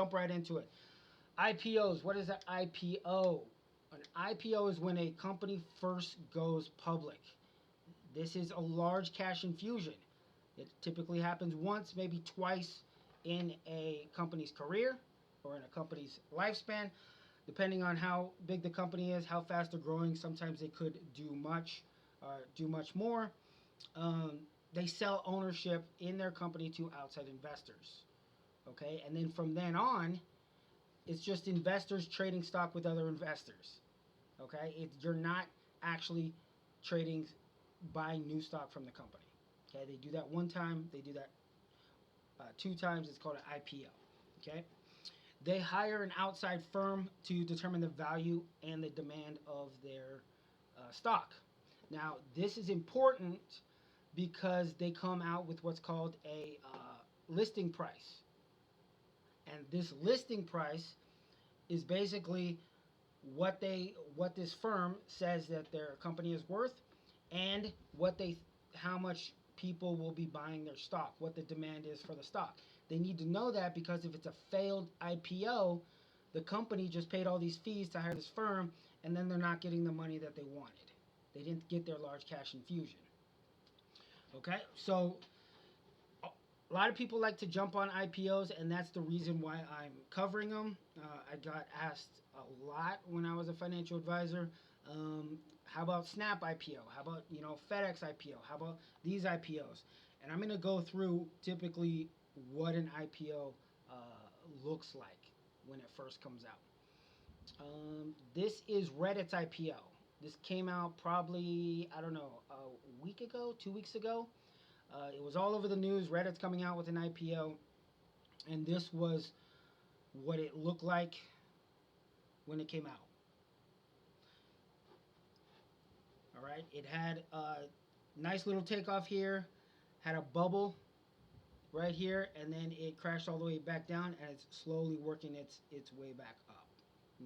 jump right into it. IPOs. What is an IPO? An IPO is when a company first goes public. This is a large cash infusion. It typically happens once, maybe twice in a company's career or in a company's lifespan, depending on how big the company is, how fast they're growing. Sometimes they could do much more. Um, they sell ownership in their company to outside investors. Okay, and then from then on, it's just investors trading stock with other investors. Okay, you're not actually trading, buying new stock from the company. Okay, they do that one time. They do that two times. It's called an IPO. Okay, they hire an outside firm to determine the value and the demand of their stock. Now, this is important because they come out with what's called a listing price, and this listing price is basically what this firm says that their company is worth, and how much people will be buying their stock, what the demand is for the stock. They need to know that because if it's a failed IPO, the company just paid all these fees to hire this firm, and then they're not getting the money that they wanted. They didn't get their large cash infusion. Okay, so a lot of people like to jump on IPOs, and that's the reason why I'm covering them. I got asked a lot when I was a financial advisor. How about Snap IPO? How about FedEx IPO? How about these IPOs? And I'm going to go through typically what an IPO looks like when it first comes out. This is Reddit's IPO. This came out probably, I don't know, a week ago, 2 weeks ago. It was all over the news. Reddit's coming out with an IPO, and this was what it looked like when it came out. All right, it had a nice little takeoff here, had a bubble right here, and then it crashed all the way back down, and it's slowly working its way back up.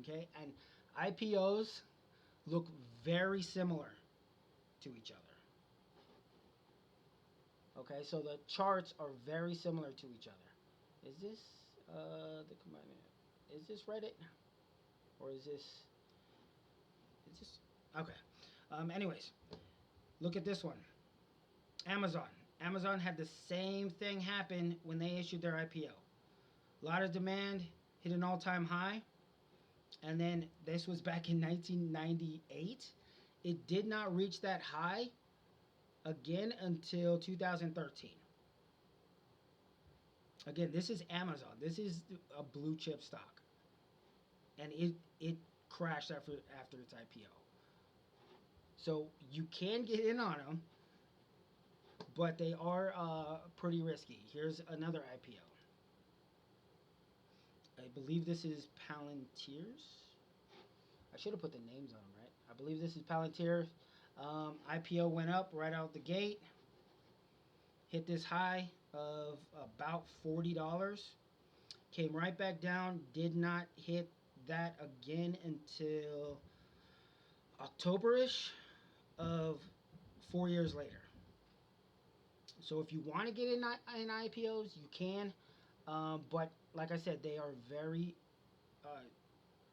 Okay, and IPOs look very similar to each other. Okay, so the charts are very similar to each other. Is this the combined? Is this Reddit, or is this? Is this okay? Anyways, look at this one. Amazon. Amazon had the same thing happen when they issued their IPO. A lot of demand, hit an all-time high, and then this was back in 1998. It did not reach that high again until 2013. Again, this is Amazon. This is a blue chip stock, and it crashed after its IPO. So you can get in on them, but they are pretty risky. Here's another IPO. I believe this is Palantir's. I should have put the names on them, right? I believe this is Palantir. IPO went up right out the gate, hit this high of about $40, came right back down, did not hit that again until October-ish of 4 years later. So if you want to get in IPOs, you can, but like I said, they are very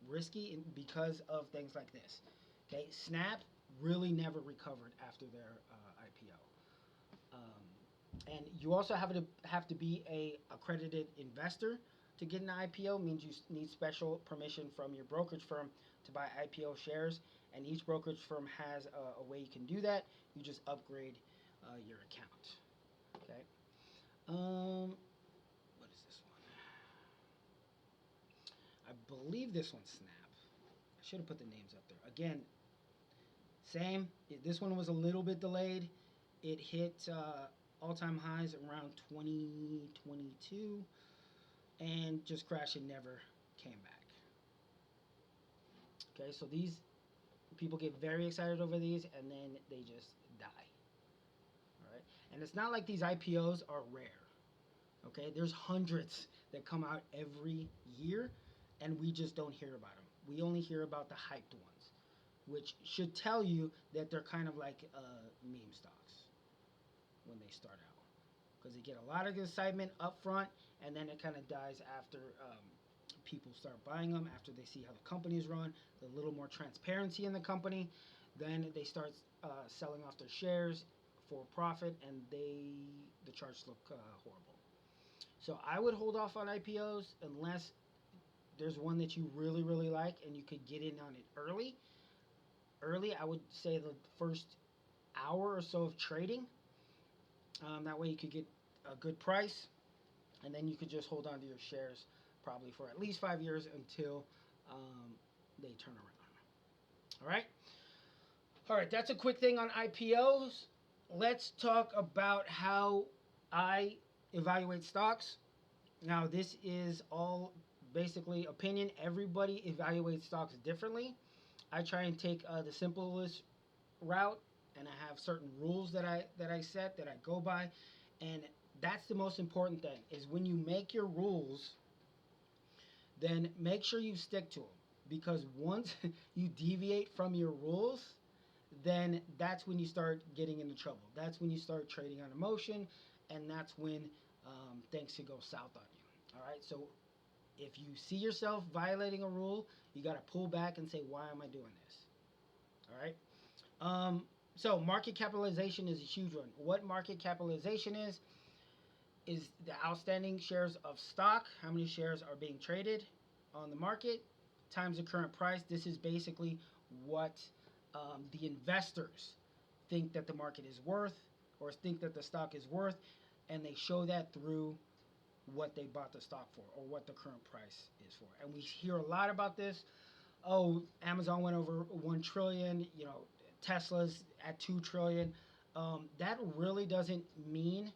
risky because of things like this. Okay, Snap really never recovered after their IPO. And you also have to be a accredited investor to get an IPO. Means you need special permission from your brokerage firm to buy IPO shares, and each brokerage firm has a way you can do that. You just upgrade your account. Okay. What is this one? I believe this one's Snap. I should have put the names up there. Again, same. This one was a little bit delayed. It hit all-time highs around 2022 and just crashed and never came back. Okay, so these people get very excited over these, and then they just die. All right, and it's not like these IPOs are rare. Okay, there's hundreds that come out every year, and we just don't hear about them. We only hear about the hyped ones, which should tell you that they're kind of like meme stocks when they start out, because they get a lot of excitement up front, and then it kind of dies after people start buying them, after they see how the company is run, a little more transparency in the company, then they start selling off their shares for profit, and the charts look horrible. So I would hold off on IPOs unless there's one that you really really like and you could get in on it early. Early, I would say the first hour or so of trading. That way you could get a good price, and then you could just hold on to your shares probably for at least 5 years until they turn around. All right. All right. That's a quick thing on IPOs. Let's talk about how I evaluate stocks. Now, this is all basically opinion. Everybody evaluates stocks differently. I try and take the simplest route, and I have certain rules that I set that I go by, and that's the most important thing. Is when you make your rules, then make sure you stick to them, because once you deviate from your rules, then that's when you start getting into trouble. That's when you start trading on emotion, and that's when things could go south on you. All right, so if you see yourself violating a rule, you got to pull back and say, why am I doing this? All right. So market capitalization is a huge one. What market capitalization is the outstanding shares of stock, how many shares are being traded on the market, times the current price. This is basically what the investors think that the market is worth, or think that the stock is worth, and they show that through what they bought the stock for, or what the current price is for. And we hear a lot about this. Oh, Amazon went over 1 trillion, Tesla's at 2 trillion. That really doesn't mean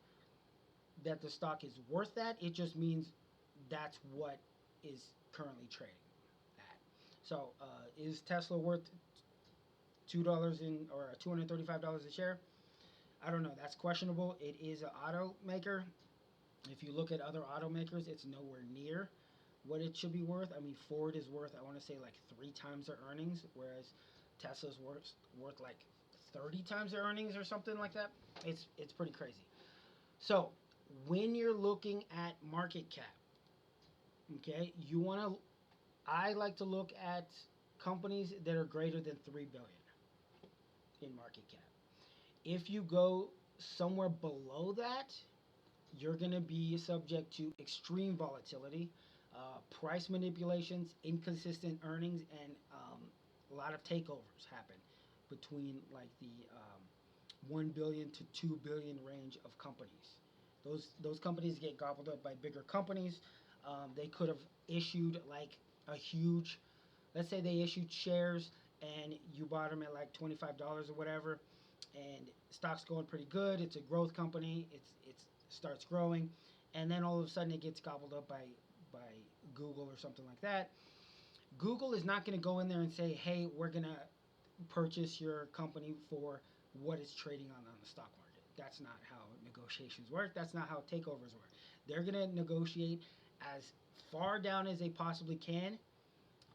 that the stock is worth that. It just means that's what is currently trading at. So, is Tesla worth $2 or $235 a share? I don't know. That's questionable. It is an automaker. If you look at other automakers, it's nowhere near what it should be worth. I mean, Ford is worth, I want to say, like 3 times their earnings, whereas Tesla's worth like 30 times their earnings or something like that. It's pretty crazy. So when you're looking at market cap, okay, I like to look at companies that are greater than 3 billion in market cap. If you go somewhere below that, you're going to be subject to extreme volatility, price manipulations, inconsistent earnings, and a lot of takeovers happen between like the 1 billion to 2 billion range of companies. Those companies get gobbled up by bigger companies. They could have issued like a huge, let's say they issued shares and you bought them at like $25 or whatever, and stock's going pretty good. It's a growth company. It starts growing, and then all of a sudden it gets gobbled up by Google or something like that. Google is not going to go in there and say, hey, we're going to purchase your company for what it's trading on the stock market. That's not how negotiations work. That's not how takeovers work. They're going to negotiate as far down as they possibly can,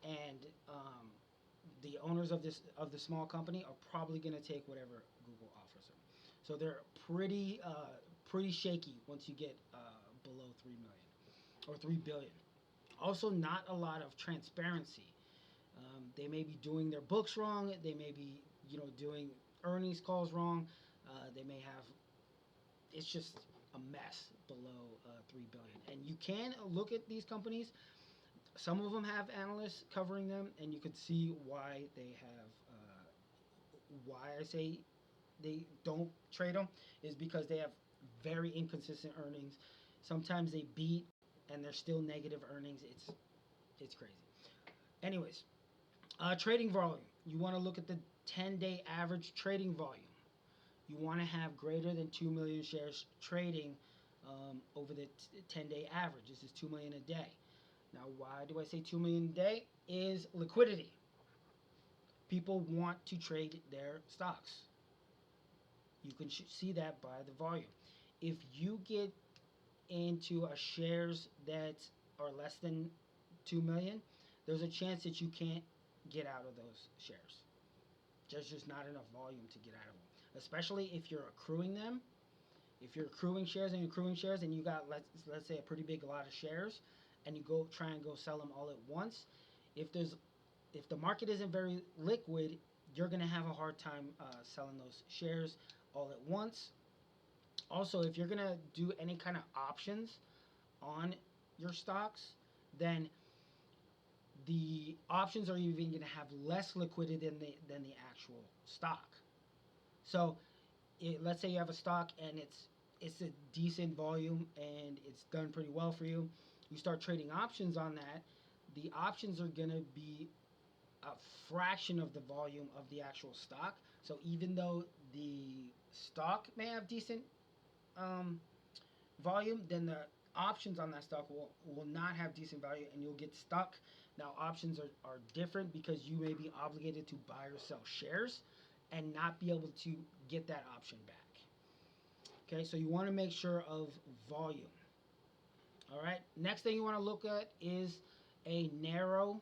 and the owners of the small company are probably going to take whatever Google offers them. So they're pretty shaky once you get below 3 million or 3 billion. Also, not a lot of transparency. They may be doing their books wrong. They may be doing earnings calls wrong. They may have, it's just a mess below 3 billion. And you can look at these companies. Some of them have analysts covering them, and you could see why they have. Why I say they don't trade them is because they have very inconsistent earnings. Sometimes they beat, and they're still negative earnings. It's crazy. Anyways, trading volume. You want to look at the 10-day average trading volume. You want to have greater than 2 million shares trading over the 10-day average. This is 2 million a day. Now, why do I say 2 million a day? Is liquidity. People want to trade their stocks. You can see that by the volume. If you get into a shares that are less than 2 million, there's a chance that you can't get out of those shares. There's just not enough volume to get out of them, especially if you're accruing them. If you're accruing shares and you got, let's say, a pretty big lot of shares, and you go try and go sell them all at once, if there's if the market isn't very liquid, you're gonna have a hard time selling those shares all at once. Also, if you're gonna do any kind of options on your stocks, then the options are even going to have less liquidity than the actual stock. So, let's say you have a stock and it's a decent volume and it's done pretty well for you. You start trading options on that. The options are going to be a fraction of the volume of the actual stock. So even though the stock may have decent um, volume, then the options on that stock will not have decent value and you'll get stuck. Now, options are different because you may be obligated to buy or sell shares and not be able to get that option back. Okay, so you want to make sure of volume. All right, next thing you want to look at is a narrow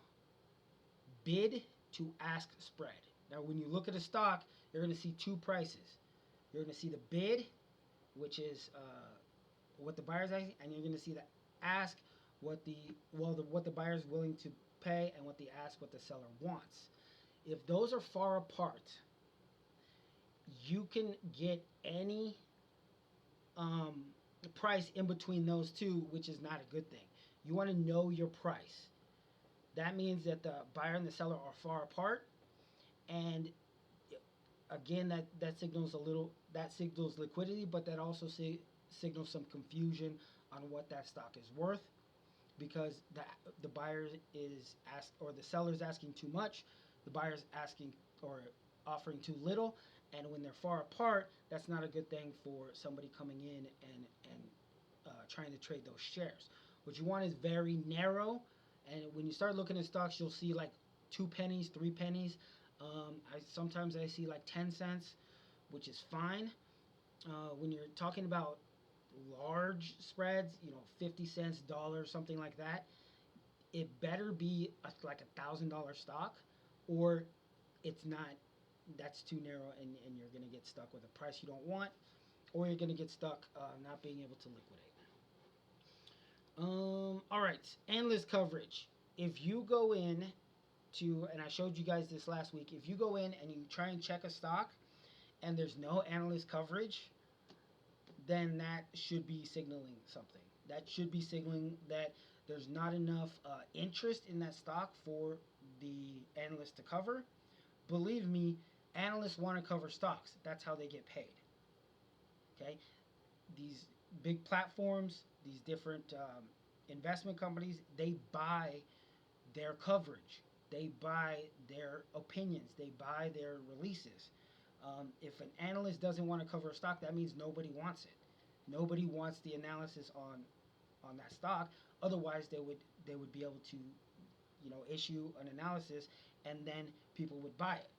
bid to ask spread. Now, when you look at a stock, you're going to see two prices. You're going to see the bid, which is what the buyer's asking, and you're going to see the ask, what the buyer's willing to pay, and what the ask, what the seller wants. If those are far apart, you can get any price in between those two, which is not a good thing. You want to know your price. That means that the buyer and the seller are far apart, and again, that signals liquidity, but that also signals some confusion on what that stock is worth, because the buyer is the seller is asking too much, the buyer is asking or offering too little, and when they're far apart, that's not a good thing for somebody coming in and trying to trade those shares. What you want is very narrow, and when you start looking at stocks, you'll see like 2 pennies, 3 pennies. Sometimes I see like 10 cents, which is fine. When you're talking about large spreads, 50 cents, dollar, something like that, it better be like $1,000 stock, or it's not. That's too narrow, and you're going to get stuck with a price you don't want, or you're going to get stuck not being able to liquidate. All right, analyst coverage. If you go in and I showed you guys this last week, if you go in and you try and check a stock and there's no analyst coverage, then that should be signaling something. That should be signaling that there's not enough interest in that stock for the analyst to cover. Believe me, analysts want to cover stocks. That's how they get paid. Okay? These big platforms, these different investment companies, they buy their coverage. They buy their opinions. They buy their releases. If an analyst doesn't want to cover a stock, that means nobody wants it. Nobody wants the analysis on that stock. Otherwise, they would be able to, issue an analysis, and then people would buy it.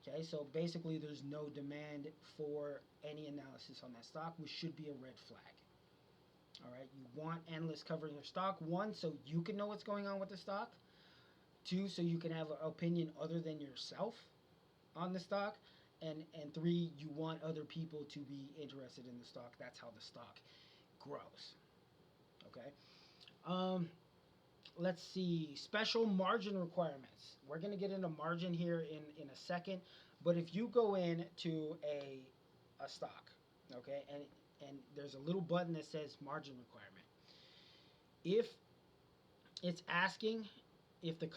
Okay, so basically, there's no demand for any analysis on that stock, which should be a red flag. All right, you want analysts covering your stock. 1, so you can know what's going on with the stock. 2, so you can have an opinion other than yourself on the stock. And 3, you want other people to be interested in the stock. That's how the stock grows. Okay. Let's see. Special margin requirements. We're going to get into margin here in a second. But if you go into a stock, okay, and there's a little button that says margin requirement. If it's asking, if the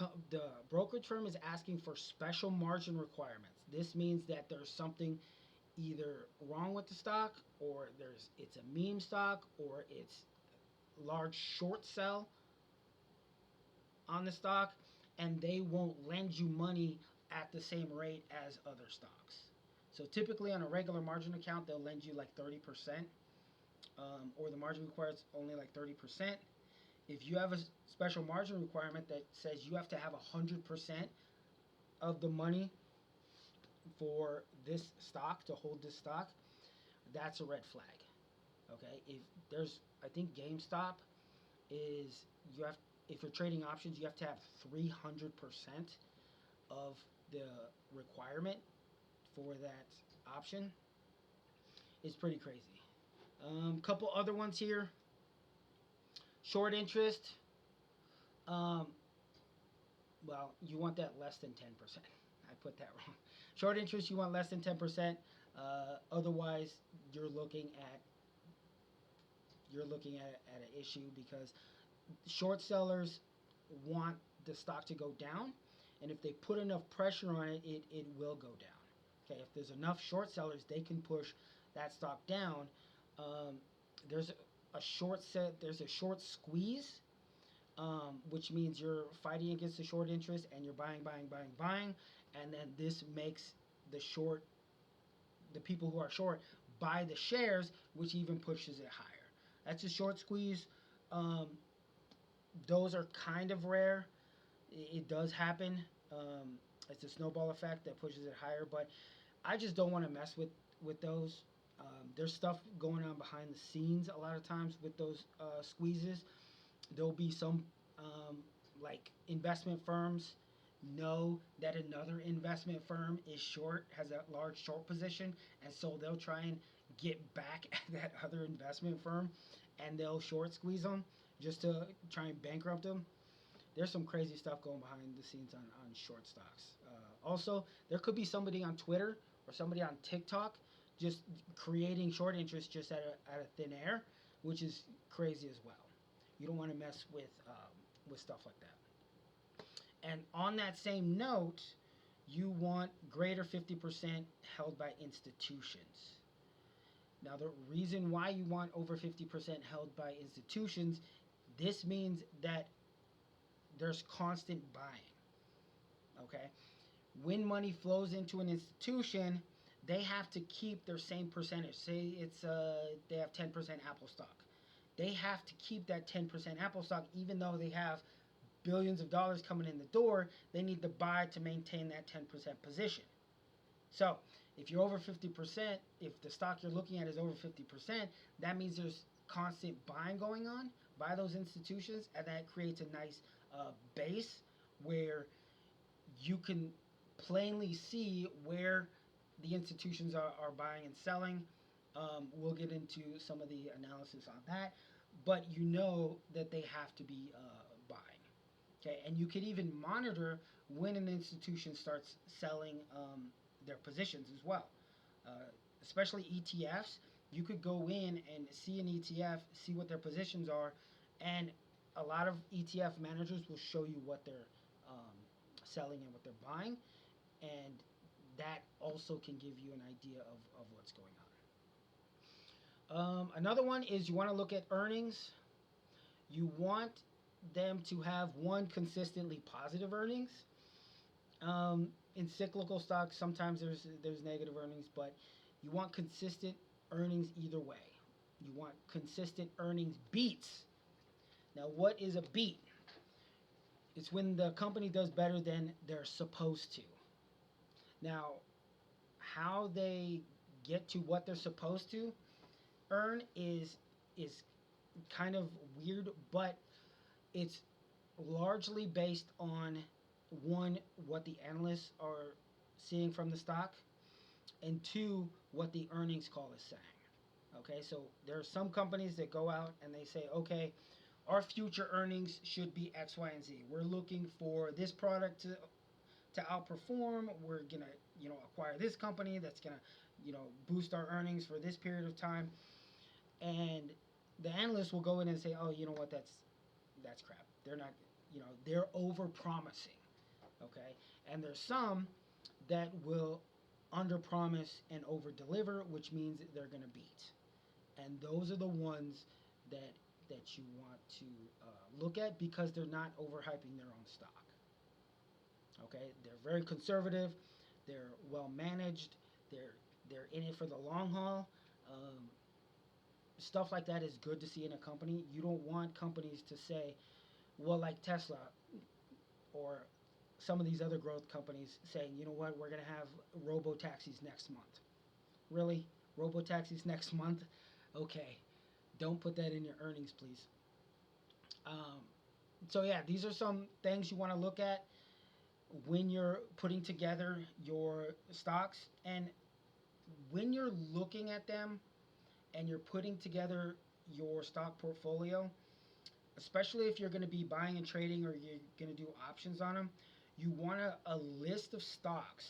brokerage firm is asking for special margin requirements, this means that there's something either wrong with the stock, or it's a meme stock, or it's large short sell on the stock, and they won't lend you money at the same rate as other stocks. So typically on a regular margin account, they'll lend you like 30%, or the margin requires only like 30%. If you have a special margin requirement that says you have to have 100% of the money for this stock, to hold this stock, that's a red flag. Okay, I think GameStop is, if you're trading options, you have to have 300% of the requirement for that option. It's pretty crazy. Couple other ones here. Short interest, um, well, you want that less than 10%. I put that wrong. Short interest, you want less than 10%. Otherwise, you're looking at at an issue because short sellers want the stock to go down, and if they put enough pressure on it, it will go down. Okay, if there's enough short sellers, they can push that stock down. Um, there's there's a short squeeze, which means you're fighting against the short interest and you're buying, buying, buying, buying, and then this makes the short the people who are short buy the shares, which even pushes it higher. That's a short squeeze. Um, those are kind of rare. It does happen. Um, it's a snowball effect that pushes it higher, but I just don't want to mess with those. There's stuff going on behind the scenes a lot of times with those squeezes. There'll be some um, like investment firms know that another investment firm is short, has a large short position, and so they'll try and get back at that other investment firm, and they'll short squeeze them just to try and bankrupt them. There's some crazy stuff going behind the scenes on short stocks. Also, there could be somebody on Twitter or somebody on TikTok just creating short interest just out of thin air, which is crazy as well. You don't want to mess with stuff like that. And on that same note, you want greater 50% held by institutions. Now, the reason why you want over 50% held by institutions, this means that there's constant buying. Okay? When money flows into an institution, they have to keep their same percentage. Say they have 10% Apple stock. They have to keep that 10% Apple stock even though they have billions of dollars coming in the door. They need to buy to maintain that 10% position. So, if you're over 50%, if the stock you're looking at is over 50%, that means there's constant buying going on by those institutions, and that creates a nice base where you can plainly see where the institutions are buying and selling. We'll get into some of the analysis on that, but you know that they have to be buying. Okay, and you can even monitor when an institution starts selling their positions as well. Uh, Especially ETFs, you could go in and see an ETF, see what their positions are, and a lot of ETF managers will show you what they're um, selling and what they're buying, and that also can give you an idea of what's going on. Another one is you want to look at earnings. You want them to have one consistently positive earnings. In cyclical stocks, sometimes there's negative earnings, but you want consistent earnings either way. You want consistent earnings beats. Now, what is a beat? It's when the company does better than they're supposed to. Now, how they get to what they're supposed to earn is kind of weird, but it's largely based on one, what the analysts are seeing from the stock, and two, what the earnings call is saying. Okay, so there are some companies that go out and they say, okay, our future earnings should be X, Y, and Z. We're looking for this product to outperform. We're gonna, acquire this company that's gonna, boost our earnings for this period of time. And the analysts will go in and say, oh, you know what, that's crap. They're not, they're over promising. Okay, and there's some that will under promise and over deliver, which means they're going to beat. And those are the ones that you want to look at because they're not overhyping their own stock. Okay, they're very conservative, they're well managed, they're in it for the long haul. Stuff like that is good to see in a company. You don't want companies to say, well, like Tesla or some of these other growth companies saying, you know what, we're going to have robo taxis next month. Really? Robo taxis next month? Okay. Don't put that in your earnings, please. So, yeah, these are some things you want to look at when you're putting together your stocks. And when you're looking at them and you're putting together your stock portfolio, especially if you're going to be buying and trading or you're going to do options on them, you want a list of stocks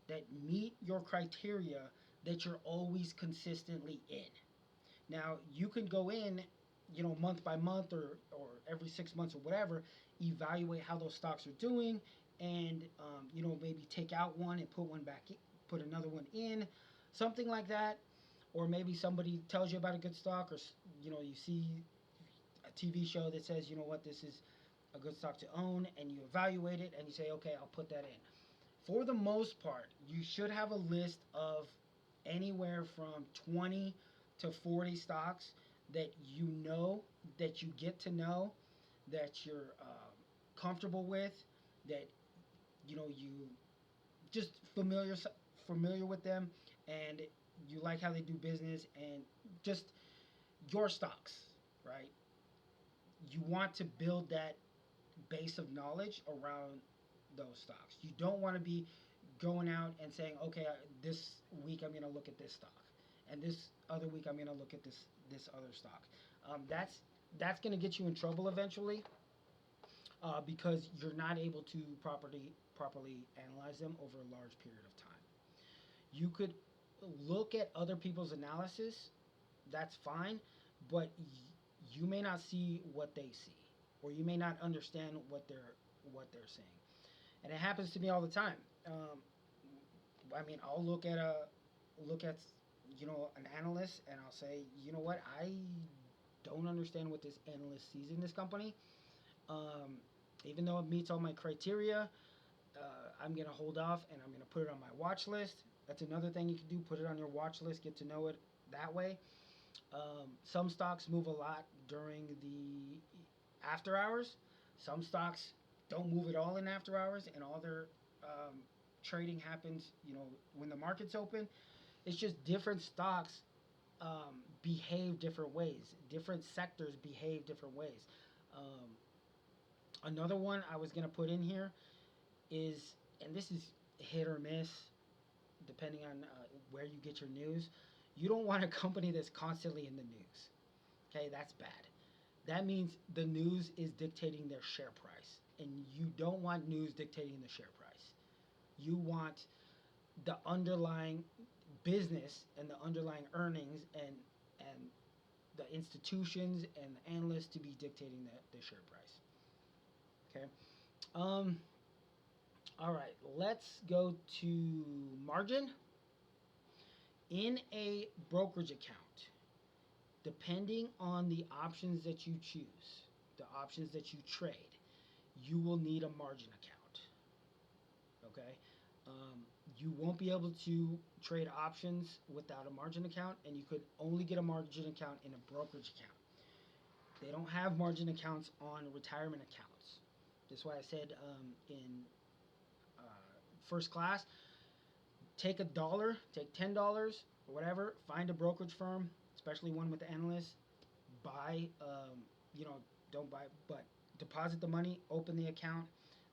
that meet your criteria that you're always consistently in. Now, you can go in, month by month or every 6 months or whatever, evaluate how those stocks are doing, and maybe take out one and put one back, put another one in, something like that. Or maybe somebody tells you about a good stock, or you see a TV show that says, this is a good stock to own, and you evaluate it and you say, okay, I'll put that in. For the most part, you should have a list of anywhere from 20 to 40 stocks that that you get to know, that you're comfortable with, that you just familiar with them, and you like how they do business, and just your stocks, right? You want to build that base of knowledge around those stocks. You don't want to be going out and saying, okay, this week I'm going to look at this stock, and this other week I'm going to look at this other stock. That's going to get you in trouble eventually, because you're not able to properly analyze them over a large period of time. You could look at other people's analysis. That's fine, but you may not see what they see, or you may not understand what they're saying. And it happens to me all the time. I mean, I'll look at an analyst, and I'll say, you know what, I don't understand what this analyst sees in this company. Um, Even though it meets all my criteria, I'm gonna hold off and I'm gonna put it on my watch list. That's another thing you can do. Put it on your watch list. Get to know it that way. Some stocks move a lot during the after hours. Some stocks don't move at all in after hours, and all their trading happens, when the market's open. It's just different stocks behave different ways. Different sectors behave different ways. Um, Another one I was gonna put in here is, and this is hit or miss depending on where you get your news. You don't want a company that's constantly in the news. Okay, that's bad. That means the news is dictating their share price, and you don't want news dictating the share price. You want the underlying business and the underlying earnings and the institutions and the analysts to be dictating the share price. Okay. Um, all right. Let's go to margin in a brokerage account. Depending on the options that you choose, the options that you trade, you will need a margin account. Okay. Um, you won't be able to trade options without a margin account, and you could only get a margin account in a brokerage account. They don't have margin accounts on retirement accounts. That's why I said in uh, first class, take take $10 or whatever, find a brokerage firm, especially one with analysts, buy, don't buy, but deposit the money, open the account.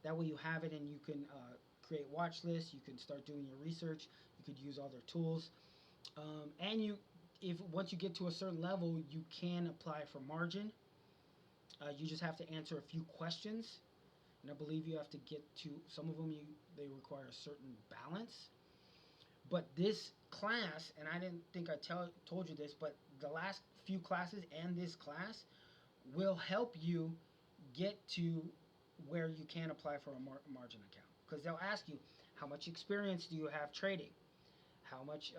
That way you have it, and you can create watch lists. You can start doing your research. You could use all their tools, and if once you get to a certain level, you can apply for margin. You just have to answer a few questions, and I believe you have to get to some of them. They require a certain balance. But this class, and I didn't think told you this, but the last few classes and this class will help you get to where you can apply for a margin account, because they'll ask you, how much experience do you have trading? How much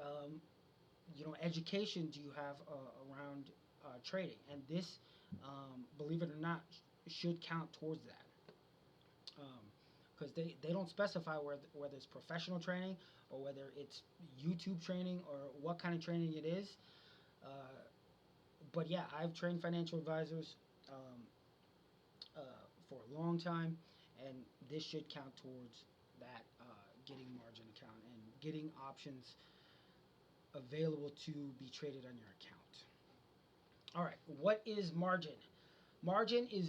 education do you have around trading? And this, believe it or not, should count towards that, because they don't specify whether it's professional training or whether it's YouTube training or what kind of training it is. Uh, but yeah, I've trained financial advisors um, uh, for a long time, and this should count towards that, getting margin account and getting options available to be traded on your account. All right, what is margin? Margin is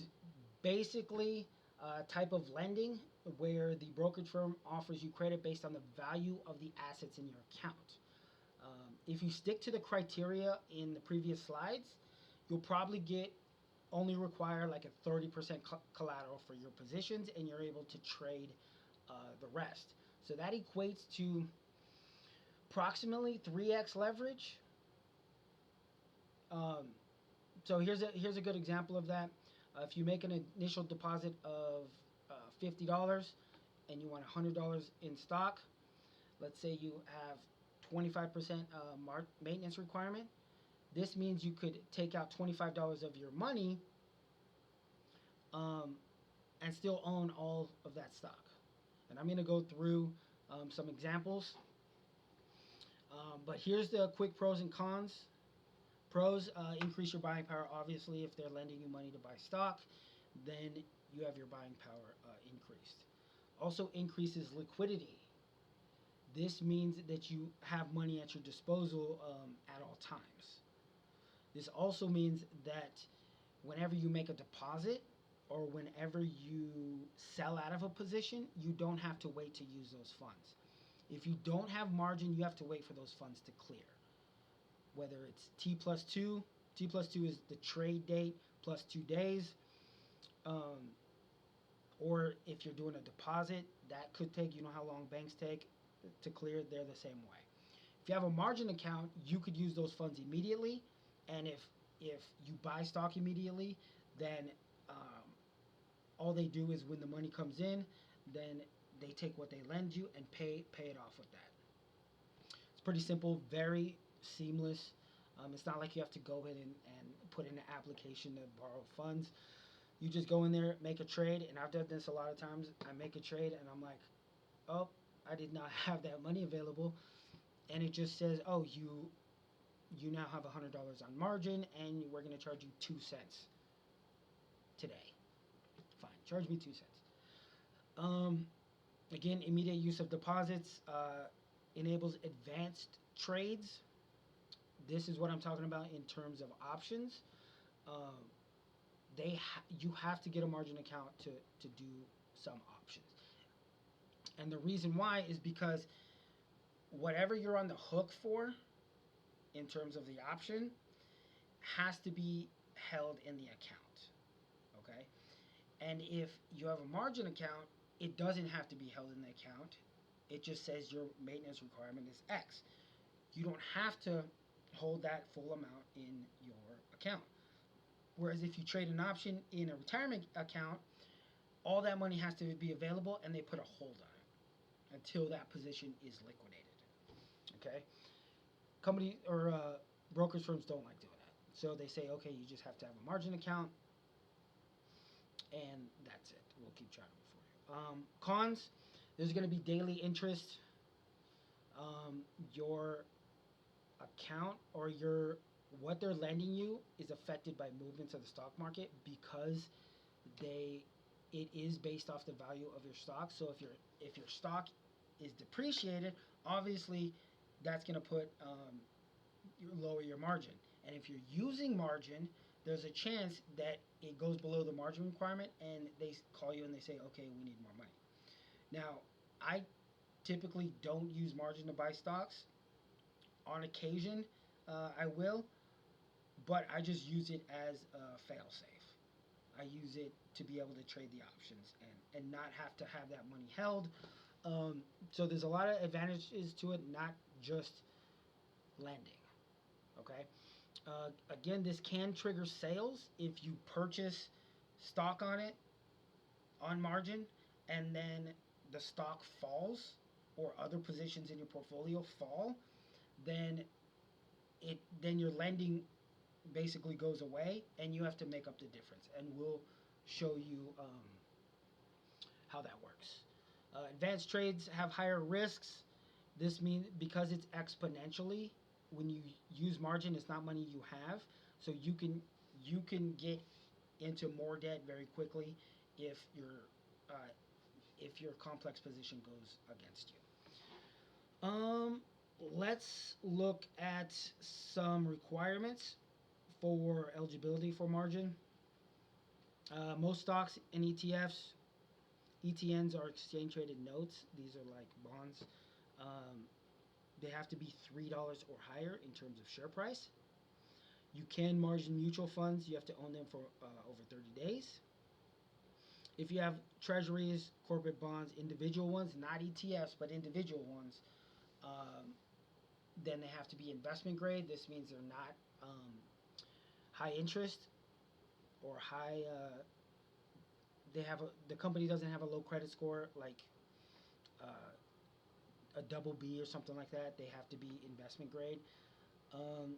basically a type of lending where the brokerage firm offers you credit based on the value of the assets in your account. If you stick to the criteria in the previous slides, you'll probably get only require like a 30% collateral for your positions, and you're able to trade the rest. So that equates to approximately 3x leverage. Um, so here's a good example of that. If you make an initial deposit of $50 and you want $100 in stock, let's say you have 25% maintenance requirement. This means you could take out $25 of your money um, and still own all of that stock. And I'm going to go through some examples. But here's the quick pros and cons. Pros, increase your buying power. Obviously, if they're lending you money to buy stock, then you have your buying power increased. Also increases liquidity. This means that you have money at your disposal at all times. This also means that whenever you make a deposit or whenever you sell out of a position, you don't have to wait to use those funds. If you don't have margin, you have to wait for those funds to clear. Whether it's T+2, T+2 is the trade date plus 2 days, or if you're doing a deposit, that could take, you know how long banks take to clear, they're the same way. If you have a margin account, you could use those funds immediately, and if you buy stock immediately, then all they do is when the money comes in, then they take what they lend you and pay it off with that. It's pretty simple, very seamless. It's not like you have to go in and put in an application to borrow funds. You just go in there, make a trade, and I've done this a lot of times. I make a trade, and I'm like, oh, I did not have that money available, and it just says, oh, you now have $100 on margin, and we're going to charge you 2 cents today. Fine, charge me 2 cents. Again, immediate use of deposits enables advanced trades. This is what I'm talking about in terms of options. You have to get a margin account to do some options. And the reason why is because whatever you're on the hook for in terms of the option has to be held in the account. Okay? And if you have a margin account, it doesn't have to be held in the account. It just says your maintenance requirement is X. You don't have to hold that full amount in your account. Whereas if you trade an option in a retirement account, all that money has to be available, and they put a hold on it until that position is liquidated. Okay? Company or brokerage firms don't like doing that. So they say, okay, you just have to have a margin account, and that's it. We'll keep charting for you. Cons, there's going to be daily interest. Your account or what they're lending you is affected by movements of the stock market because it is based off the value of your stock. So if your stock is depreciated, obviously that's going to lower your margin. And if you're using margin, there's a chance that it goes below the margin requirement, and they call you and they say, okay, we need more money. Now, I typically don't use margin to buy stocks. On occasion, I will, but I just use it as a fail-safe. I use it to be able to trade the options and not have to have that money held. So there's a lot of advantages to it, not just lending. Okay. Again, this can trigger sales if you purchase stock on it on margin, and then the stock falls or other positions in your portfolio fall. Then your lending basically goes away, and you have to make up the difference. And we'll show you how that works. Advanced trades have higher risks. This means because it's exponentially, when you use margin, it's not money you have, so you can get into more debt very quickly if your complex position goes against you. Let's look at some requirements for eligibility for margin. Most stocks and ETFs, ETNs are exchange traded notes. These are like bonds. They have to be $3 or higher in terms of share price. You can margin mutual funds. You have to own them for over 30 days. If you have treasuries, corporate bonds, individual ones, not ETFs, but individual ones, um, then they have to be investment grade. This means they're not high interest or high. The company doesn't have a low credit score like a double B or something like that. They have to be investment grade. Um,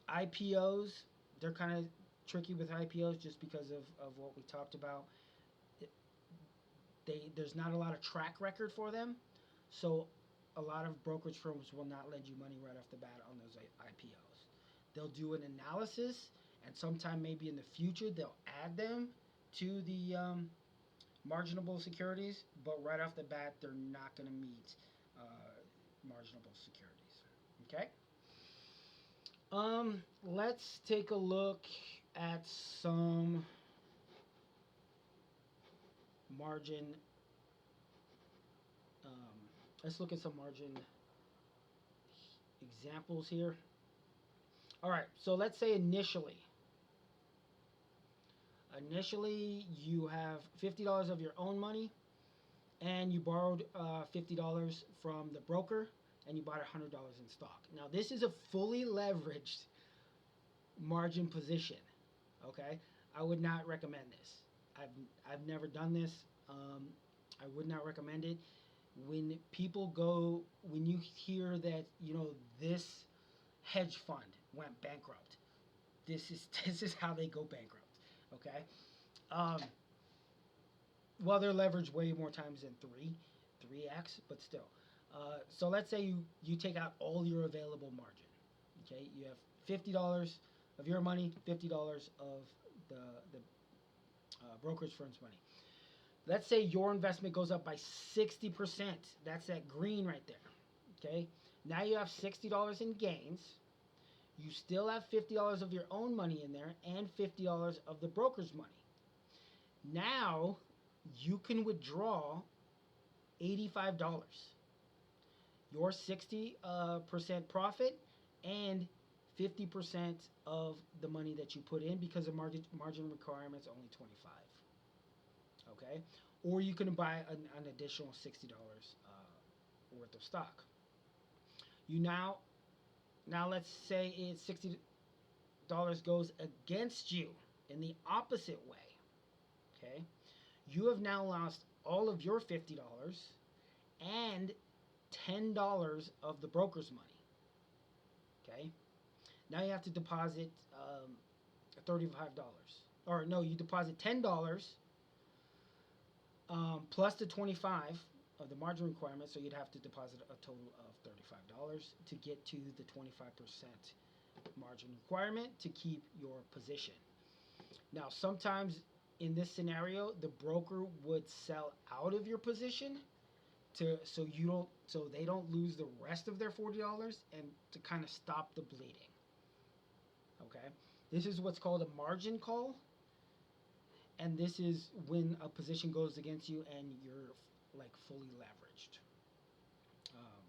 IPOs, they're kind of tricky with IPOs just because of what we talked about. There's not a lot of track record for them, so a lot of brokerage firms will not lend you money right off the bat on those IPOs. They'll do an analysis, and sometime maybe in the future they'll add them to the marginable securities, but right off the bat they're not going to meet marginable securities. Okay. Let's take a look at some margin. Um, let's look at some margin examples here. All right, so let's say initially you have $50 of your own money, and you borrowed $50 from the broker, and you bought $100 in stock. Now this is a fully leveraged margin position. Okay, I would not recommend this. I've never done this. I would not recommend it. When you hear that this hedge fund went bankrupt, this is this is how they go bankrupt. Okay, um, well they're leveraged way more times than three x, but still. So let's say you take out all your available margin. Okay, you have $50 of your money, $50 of the brokerage firm's money. Let's say your investment goes up by 60%. That's that green right there. Okay, now you have $60 in gains. You still have $50 of your own money in there and $50 of the broker's money. Now you can withdraw $85. Your 60% profit and 50% of the money that you put in, because the margin requirement is only 25. Okay, or you can buy an additional $60 worth of stock. You now let's say it's $60 goes against you in the opposite way. Okay, you have now lost all of your $50 and $10 of the broker's money. Okay, now you have to deposit $35, or no, you deposit $10 plus the 25 of the margin requirement, so you'd have to deposit a total of $35 to get to the 25% margin requirement to keep your position. Now, sometimes in this scenario, the broker would sell out of your position so they don't lose the rest of their $40 and to kind of stop the bleeding. Okay, this is what's called a margin call, and this is when a position goes against you and you're like fully leveraged. Um,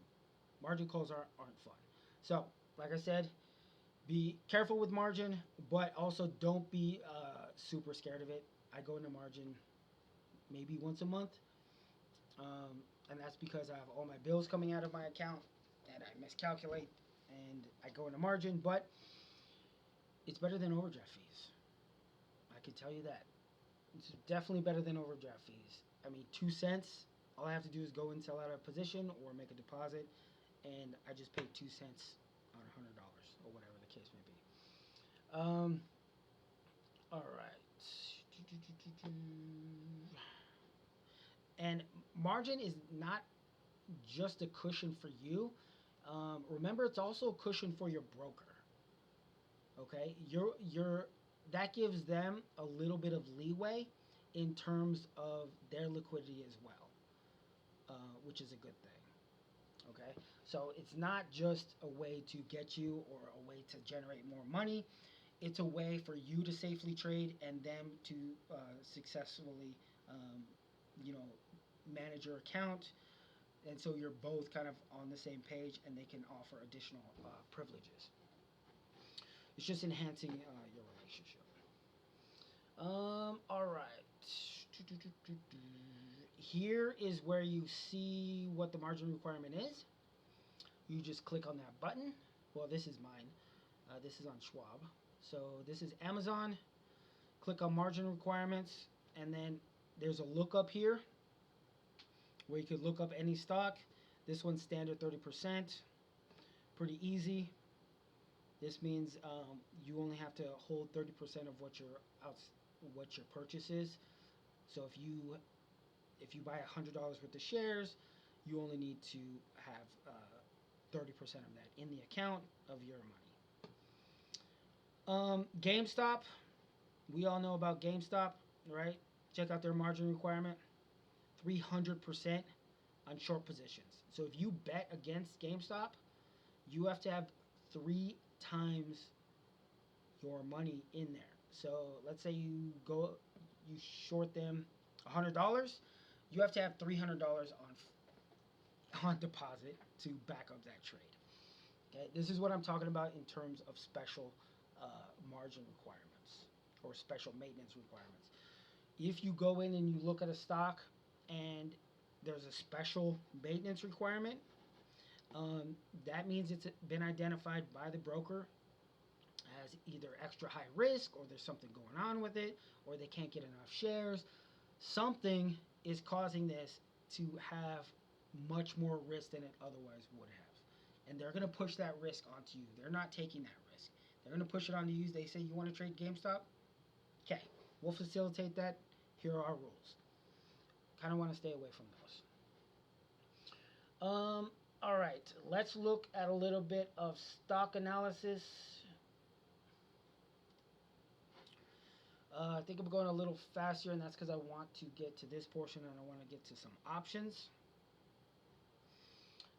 Margin calls aren't fun. So, like I said, be careful with margin, but also don't be super scared of it. I go into margin maybe once a month, and that's because I have all my bills coming out of my account and I miscalculate and I go into margin, but it's better than overdraft fees. I can tell you that. It's definitely better than overdraft fees. I mean, 2 cents. All I have to do is go and sell out a position or make a deposit, and I just paid 2 cents on $100 or whatever the case may be. All right. And margin is not just a cushion for you. Remember, it's also a cushion for your broker. Okay, that gives them a little bit of leeway in terms of their liquidity as well, which is a good thing. Okay, so it's not just a way to get you or a way to generate more money. It's a way for you to safely trade and them to successfully, um, you know, manage your account, and so you're both kind of on the same page, and they can offer additional privileges. It's just enhancing your relationship. All right. Here is where you see what the margin requirement is. You just click on that button. Well, this is mine. This is on Schwab. So this is Amazon. Click on margin requirements, and then there's a lookup here where you could look up any stock. This one's standard 30%. Pretty easy. This means you only have to hold 30% of what your purchase is. So if you buy $100 worth of shares, you only need to have 30% of that in the account of your money. GameStop, we all know about GameStop, right? Check out their margin requirement, 300% on short positions. So if you bet against GameStop, you have to have 3 times your money in there. So let's say you short them $100, you have to have $300 on deposit to back up that trade. Okay, this is what I'm talking about in terms of special margin requirements or special maintenance requirements. If you go in and you look at a stock and there's a special maintenance requirement, that means it's been identified by the broker as either extra high risk, or there's something going on with it, or they can't get enough shares. Something is causing this to have much more risk than it otherwise would have. And they're going to push that risk onto you. They're not taking that risk. They're going to push it onto you. They say, you want to trade GameStop? Okay, we'll facilitate that. Here are our rules. Kind of want to stay away from those. All right, let's look at a little bit of stock analysis. I think I'm going a little faster, and that's because I want to get to this portion and I want to get to some options.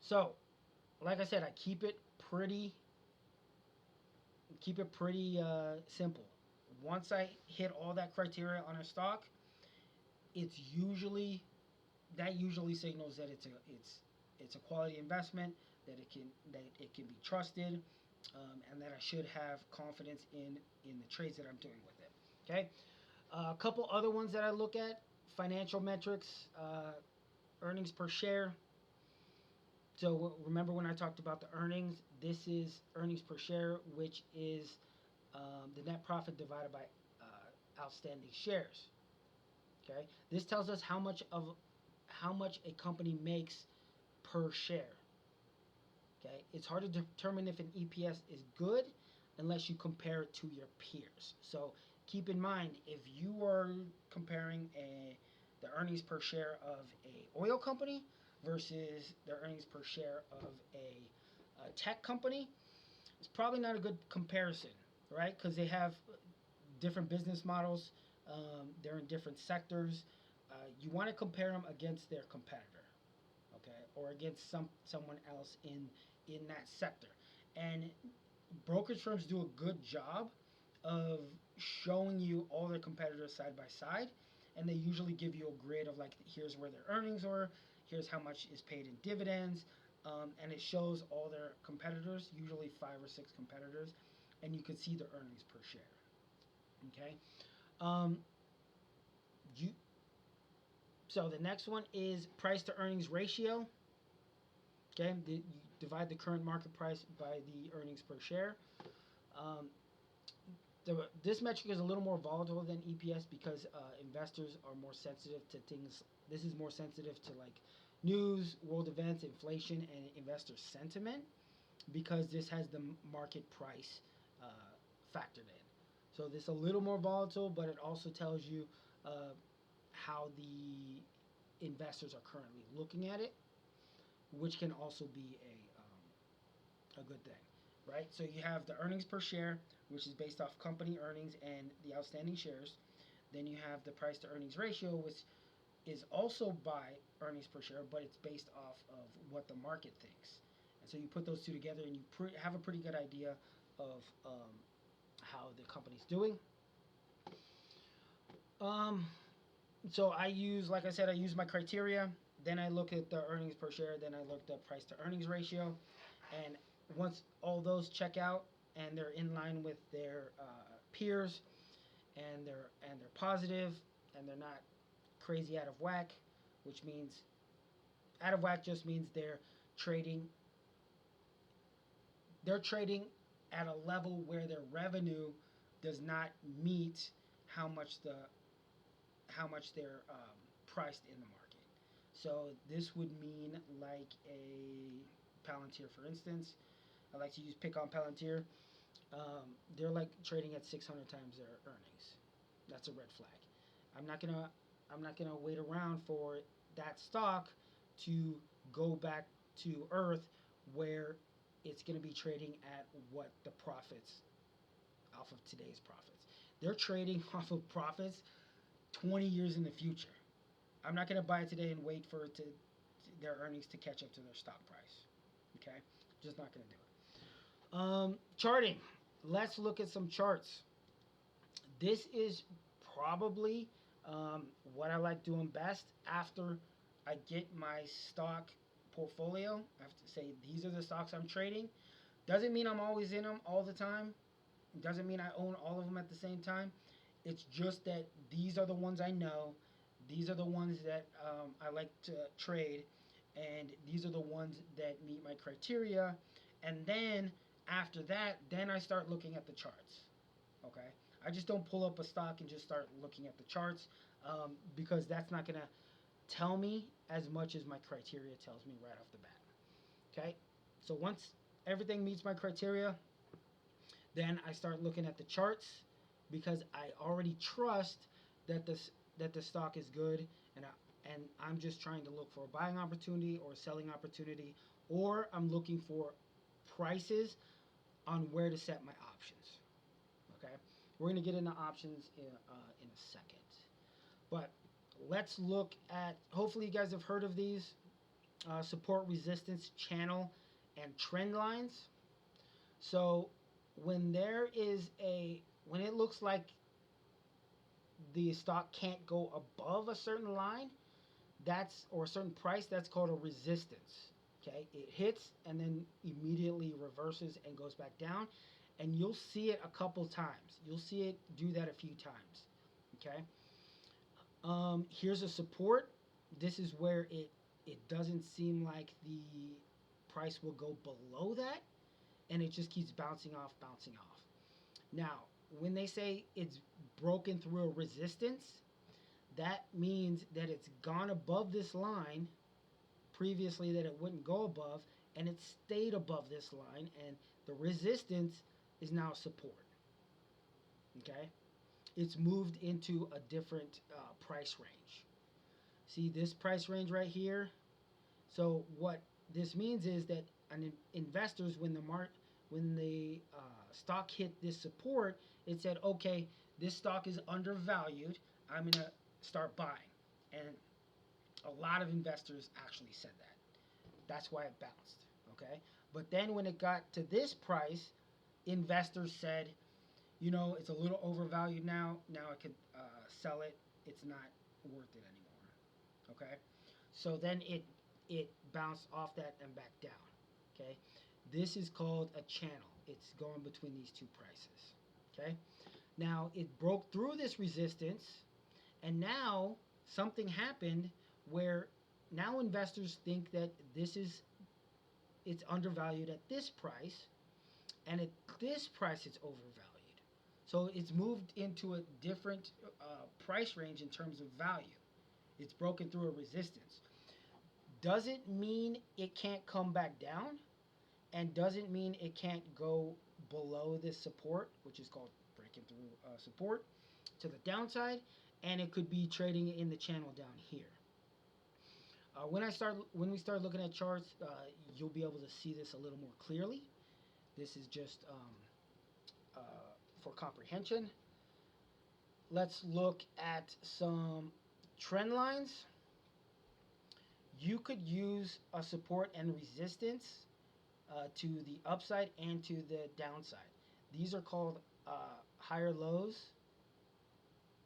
So, like I said, I keep it pretty simple. Once I hit all that criteria on a stock, that usually signals that it's a quality investment, that it can be trusted, and that I should have confidence in the trades that I'm doing with it. Okay, a couple other ones that I look at: financial metrics, earnings per share. So remember when I talked about the earnings, this is earnings per share, which is the net profit divided by outstanding shares. Okay, this tells us how much a company makes per share. Okay, it's hard to determine if an EPS is good unless you compare it to your peers. So keep in mind, if you are comparing the earnings per share of a oil company versus the earnings per share of a tech company, it's probably not a good comparison, right? Because they have different business models. They're in different sectors. You want to compare them against their competitor, okay, or against someone else in that sector. And brokerage firms do a good job of showing you all their competitors side by side, and they usually give you a grid of like, here's where their earnings are, here's how much is paid in dividends, and it shows all their competitors, usually 5 or 6 competitors, and you can see the earnings per share. Okay. So the next one is price to earnings ratio. Okay, you divide the current market price by the earnings per share. This metric is a little more volatile than EPS because investors are more sensitive to things. This is more sensitive to like news, world events, inflation, and investor sentiment, because this has the market price factored in. So this is a little more volatile, but it also tells you how the investors are currently looking at it, which can also be a good thing, right? So you have the earnings per share, which is based off company earnings and the outstanding shares. Then you have the price to earnings ratio, which is also by earnings per share, but it's based off of what the market thinks. And so you put those two together, and you have a pretty good idea of how the company's doing. So I use my criteria. Then I look at the earnings per share. Then I look at the price to earnings ratio. And once all those check out and they're in line with their peers, and they're positive, and they're not crazy out of whack, which means out of whack just means trading they're trading at a level where their revenue does not meet how much they're priced in the market. So this would mean like a Palantir, for instance. I like to use pick on Palantir. They're like trading at 600 times their earnings. That's a red flag. I'm not gonna I'm not gonna wait around for that stock to go back to earth where it's gonna be trading at what the profits off of today's profits. They're trading off of profits 20 years in the future. I'm not gonna buy it today and wait for their earnings to catch up to their stock price. Okay, just not gonna do it. Charting. Let's look at some charts. This is probably what I like doing best after I get my stock portfolio. I have to say these are the stocks I'm trading. Doesn't mean I'm always in them all the time. Doesn't mean I own all of them at the same time. It's just that these are the ones I know. These are the ones that I like to trade, and these are the ones that meet my criteria. And then after that, then I start looking at the charts. Okay, I just don't pull up a stock and just start looking at the charts because that's not gonna tell me as much as my criteria tells me right off the bat. Okay, so once everything meets my criteria, then I start looking at the charts because I already trust that the stock is good, and I'm just trying to look for a buying opportunity or a selling opportunity, or I'm looking for prices on where to set my options. Okay, we're gonna get into options in a second, but let's look at. Hopefully, you guys have heard of these support, resistance, channel, and trend lines. So when it looks like the stock can't go above a certain line, or a certain price, that's called a resistance. Okay, it hits and then immediately reverses and goes back down, and you'll see it a couple times. You'll see it do that a few times. Okay, here's a support. This is where it doesn't seem like the price will go below that, and it just keeps bouncing off, bouncing off. Now, when they say it's broken through a resistance, that means that it's gone above this line previously that it wouldn't go above, and it stayed above this line, and the resistance is now support. Okay, it's moved into a different price range. See this price range right here? So what this means is that investors, when the stock hit this support, it said, okay, this stock is undervalued. I'm gonna start buying, and a lot of investors actually said that. That's why it bounced. Okay, but then when it got to this price, investors said, it's a little overvalued now. Now I could sell it. It's not worth it anymore. Okay, so then it bounced off that and back down. Okay, this is called a channel. It's going between these two prices. Okay, now it broke through this resistance, and now something happened where now investors think that it's undervalued at this price, and at this price it's overvalued. So it's moved into a different price range in terms of value. It's broken through a resistance. Doesn't mean it can't come back down, and doesn't mean it can't go below this support, which is called breaking through support, to the downside, and it could be trading in the channel down here. When we start looking at charts, you'll be able to see this a little more clearly. This is just for comprehension. Let's look at some trend lines. You could use a support and resistance to the upside and to the downside. These are called higher lows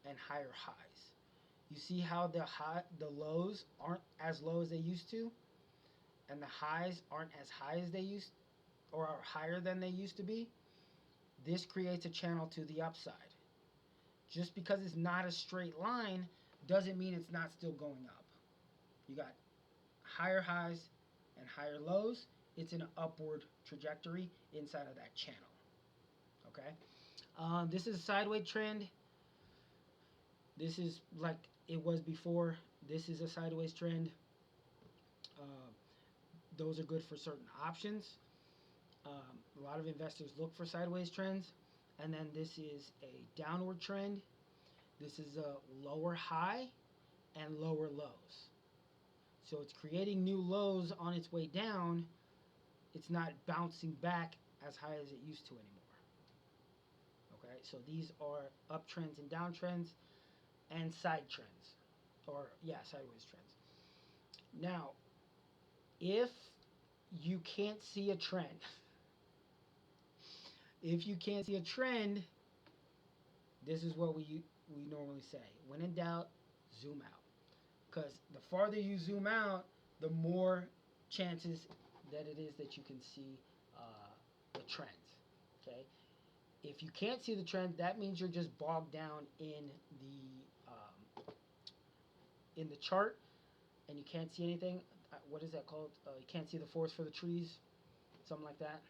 and higher highs. You see how the lows aren't as low as they used to, and the highs aren't as high as they used, or are higher than they used to be. this creates a channel to the upside. Just because it's not a straight line doesn't mean it's not still going up. You got higher highs and higher lows. It's an upward trajectory inside of that channel. Okay. This is a sideways trend. This is like it was before. This is a sideways trend. Uh, those are good for certain options. A lot of investors look for sideways trends. And then this is a downward trend. This is a lower high and lower lows. So it's creating new lows on its way down. It's not bouncing back as high as it used to anymore. Okay, so these are uptrends and downtrends and side trends. Or, yeah, sideways trends. Now, if you can't see a trend, if you can't see a trend, this is what we normally say. When in doubt, zoom out. Because the farther you zoom out, the more chances that it is that you can see the trends. Okay. If you can't see the trend, that means you're just bogged down in the chart, and you can't see anything. What is that called? You can't see the forest for the trees, something like that.